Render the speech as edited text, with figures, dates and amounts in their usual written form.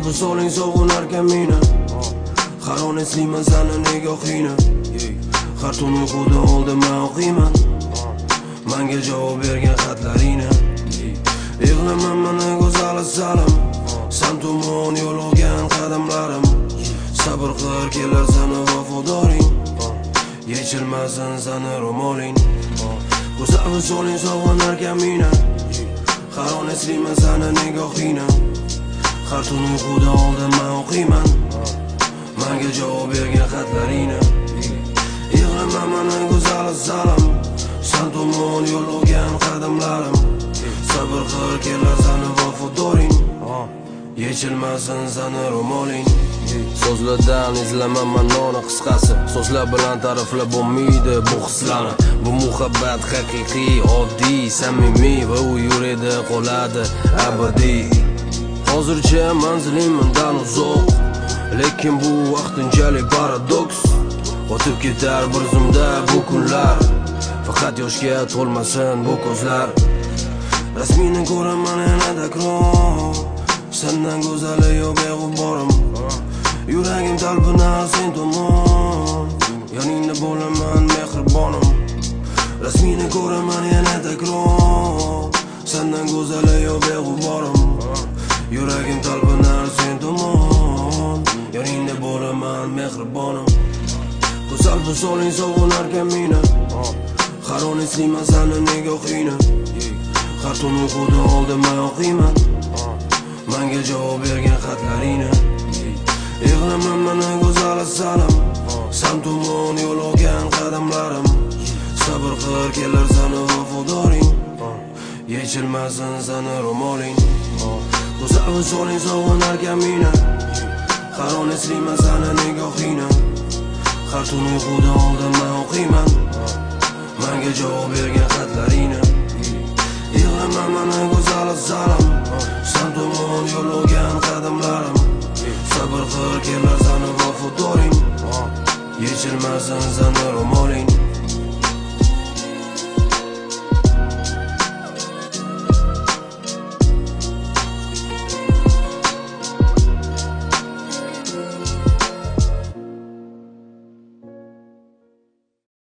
Qalbi soling sog'inarkan meni, har on eslayman sani nigohingni. Har tun uyquda oldimdan o'qiyman menga javob bergan xatlaringni. Yig'laman mana go'zal salim, san tomon yo'l olgan qadamlarim. Sabr qil kelar sani vafodoring, yechilmasin sani ro'moling. Go'zal soling sog'inarkan meni, har on eslayman sani nigohingni. Har tun uyquda oldimdan o'qiyman menga javob bergan xatlaringni. Yig'laman mana go'zal salim, san tomon yo'l olgan qadamlarim. Sabr qil kelar sani vafodoring, yechilmasin sani ro'moling. So'zlardan izlaman ma'noni qisqasi, so'zlar bilan ta'riflab bo'lmaydi bu hislarni. Bu muhabbat haqiqiy, oddiy, samimiy va u yurida qoladi abadiy. Hozircha manzilim mendan uzoq, lekin bu vaqtinchalik paradoks. O'tib ketar bir zumda bu kunlar, faqat yoshga to'lmasin bu ko'zlar. Rasmini ko'raman yana takror, sendan go'zali yo'q beg'uborim. Yuragim talpinar sen tomon, yoningda bo'laman mehribonim. Rasmini ko'raman yana takror, sendan go'zali yo'q beg'uborim. Yuragim talpinar sen tomon, yoningda bo'laman mehribonim. Go'zal bu soling sog'inarkan meni, har on eslayman sani nigohingni. Har tun uyquda oldimdan o'qiyman menga javob bergan xatlaringni. Yig'laman mana go'zal salim, san tomon yo'l olgan qadamlarim. Sabr qil kelar sani vafodoring, yechilmasin sani ro'moling. Go'zal soling sog'inarkan meni, har on eslayman sani nigohingni. Har tun uyquda oldimdan o'qiyman menga javob bergan xatlaringni. Yig'laman mana go'zal salim, san tomon yo'l olgan qadamlarim. Sabr qil kelar sani vafodoring, yechilmasin sani ro'moling.